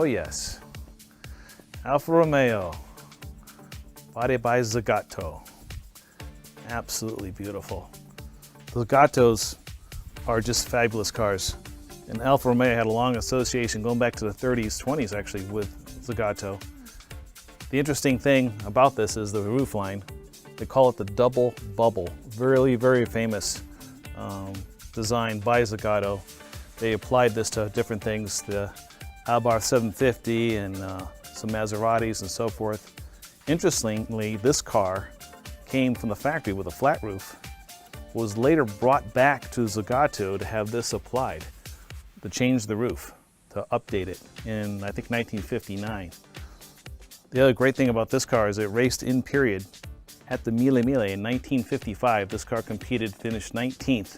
Oh yes, Alfa Romeo, body by Zagato. Absolutely beautiful. The Zagatos are just fabulous cars. And Alfa Romeo had a long association going back to the 30s, 20s actually with Zagato. The interesting thing about this is the roof line. They call it the double bubble. Very, very famous design by Zagato. They applied this to different things, the Abarth 750 and some Maseratis and so forth. Interestingly, this car came from the factory with a flat roof, was later brought back to Zagato to have this applied, to change the roof, to update it in, I think, 1959. The other great thing about this car is it raced in period at the Mille Mille in 1955. This car competed, finished 19th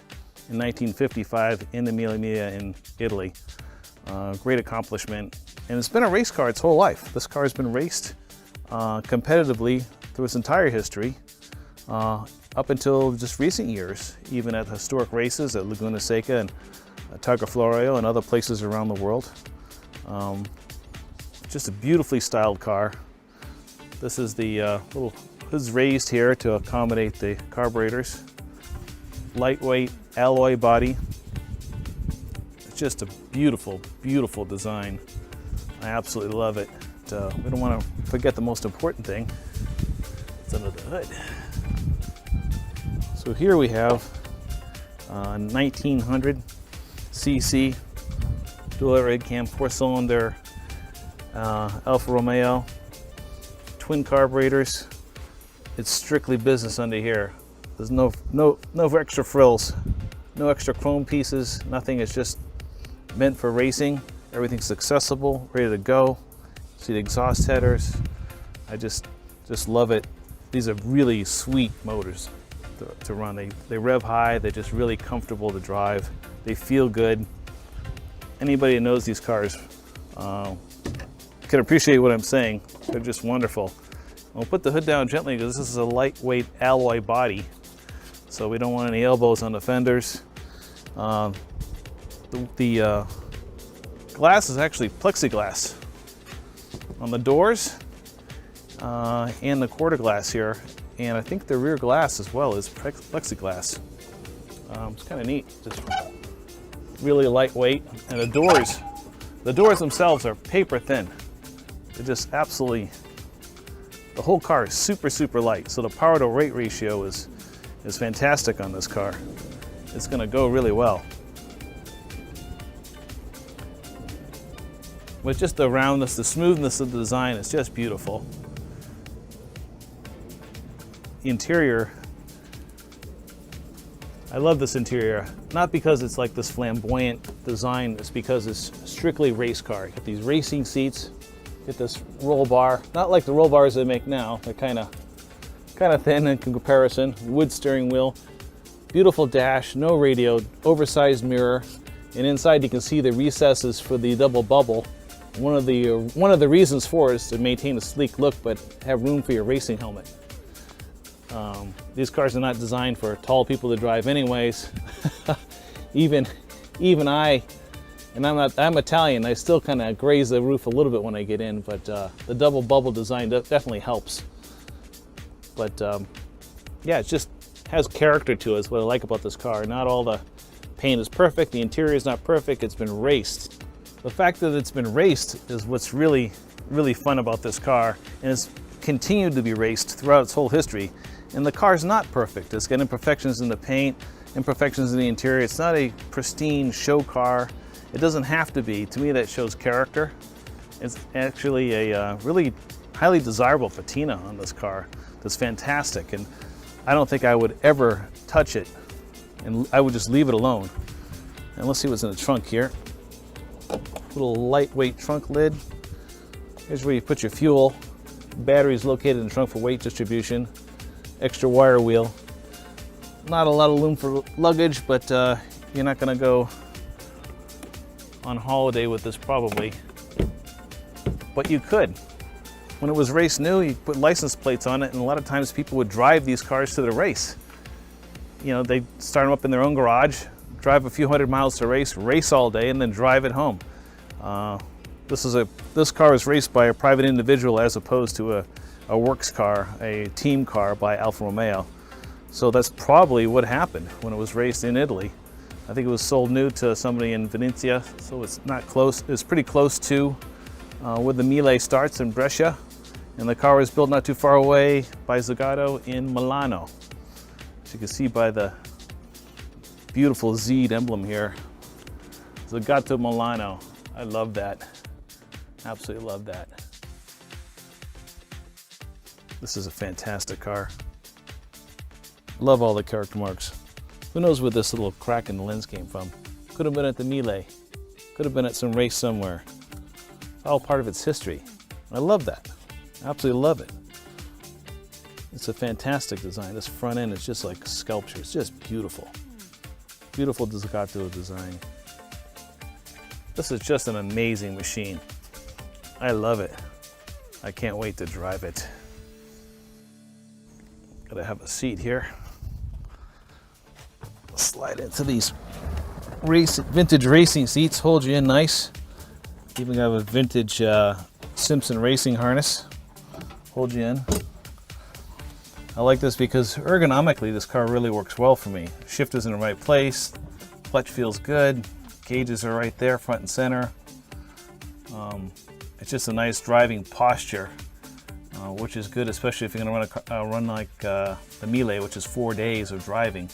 in 1955 in the Mille Mille in Italy. Great accomplishment. And it's been a race car its whole life. This car has been raced competitively through its entire history, up until just recent years, even at historic races at Laguna Seca and Targa Florio and other places around the world. Just a beautifully styled car. This is the little hoods raised here to accommodate the carburetors. Lightweight alloy body. It's just a beautiful, beautiful design. I absolutely love it. We don't want to forget the most important thing. It's under the hood. So here we have 1900 cc dual rig cam 4-cylinder Alfa Romeo, twin carburetors. It's strictly business under here. There's no extra frills, no extra chrome pieces, nothing. It's just meant for racing. Everything's accessible, ready to go. See the exhaust headers. I just love it. These are really sweet motors to run. They rev high. They're just really comfortable to drive. They feel good. Anybody that knows these cars can appreciate what I'm saying. They're just wonderful. I'll put the hood down gently because this is a lightweight alloy body, so we don't want any elbows on the fenders. The glass is actually plexiglass on the doors and the quarter glass here, and I think the rear glass as well is plexiglass. It's kind of neat, just really lightweight. And the doors themselves are paper thin. They're just absolutely, the whole car is super, super light. So the power to weight ratio is fantastic on this car. It's gonna go really well. With just the roundness, the smoothness of the design, it's just beautiful. The interior, I love this interior. Not because it's like this flamboyant design, it's because it's strictly race car. You get these racing seats, get this roll bar, not like the roll bars they make now. They're kind of thin in comparison. Wood steering wheel, beautiful dash, no radio, oversized mirror, and inside you can see the recesses for the double bubble. One of the reasons for it is to maintain a sleek look, but have room for your racing helmet. These cars are not designed for tall people to drive, anyways. even I, and I'm Italian. I still kind of graze the roof a little bit when I get in, but the double bubble design definitely helps. But yeah, it just has character to it. Is what I like about this car. Not all the paint is perfect. The interior is not perfect. It's been raced. The fact that it's been raced is what's really, really fun about this car, and it's continued to be raced throughout its whole history. And the car's not perfect. It's got imperfections in the paint, imperfections in the interior. It's not a pristine show car. It doesn't have to be. To me, that shows character. It's actually a really highly desirable patina on this car that's fantastic, and I don't think I would ever touch it, and I would just leave it alone. And let's see what's in the trunk here. Little lightweight trunk lid. Here's where you put your fuel. Battery is located in the trunk for weight distribution. Extra wire wheel. Not a lot of room for luggage, but you're not going to go on holiday with this probably. But you could. When it was race new, you put license plates on it, and a lot of times people would drive these cars to the race. You know, they start them up in their own garage, drive a few hundred miles to race all day, and then drive it home. This car is raced by a private individual as opposed to a works car, a team car by Alfa Romeo. So that's probably what happened when it was raced in Italy. I think it was sold new to somebody in Venezia, so it's not close. It's pretty close to where the Mille starts in Brescia. And the car was built not too far away by Zagato in Milano. As you can see by the beautiful Z emblem here. Zagato Milano. I love that. Absolutely love that. This is a fantastic car. Love all the character marks. Who knows where this little crack in the lens came from? Could have been at the Mille. Could have been at some race somewhere. All part of its history. I love that. Absolutely love it. It's a fantastic design. This front end is just like sculpture. It's just beautiful. Beautiful Zagato design. This is just an amazing machine. I love it. I can't wait to drive it. Gotta have a seat here. Slide into these vintage racing seats. Hold you in nice. Even have a vintage Simpson racing harness. Hold you in. I like this because ergonomically this car really works well for me. Shift is in the right place. Clutch feels good. Gauges are right there, front and center. It's just a nice driving posture, which is good, especially if you're going to run like the Mille, which is 4 days of driving.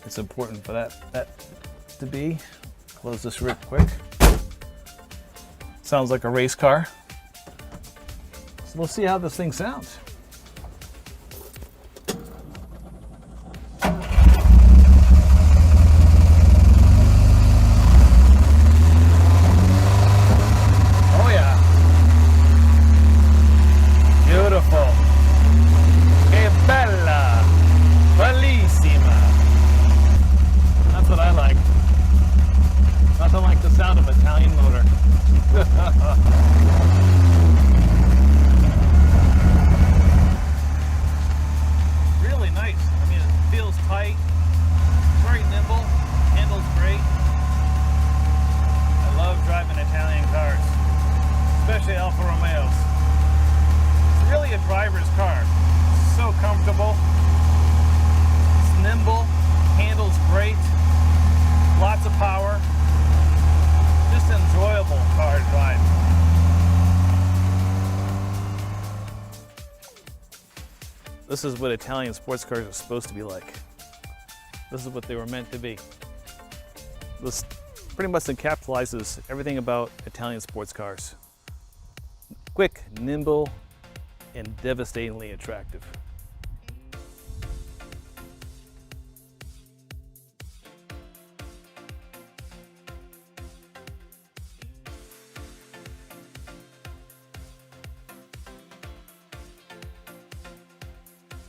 It's important for that to be. Close this real quick. Sounds like a race car. So we'll see how this thing sounds. Oh yeah. Beautiful. Che bella. Bellissima. That's what I like. Nothing like the sound of Italian motor. Really nice. I mean, it feels tight, very nimble, handles great. I love driving Italian cars, especially Alfa Romeos. It's really a driver's car. It's so comfortable. It's nimble, handles great, lots of power. Just an enjoyable car to drive. This is what Italian sports cars are supposed to be like. This is what they were meant to be. This pretty much encapsulates everything about Italian sports cars. Quick, nimble, and devastatingly attractive.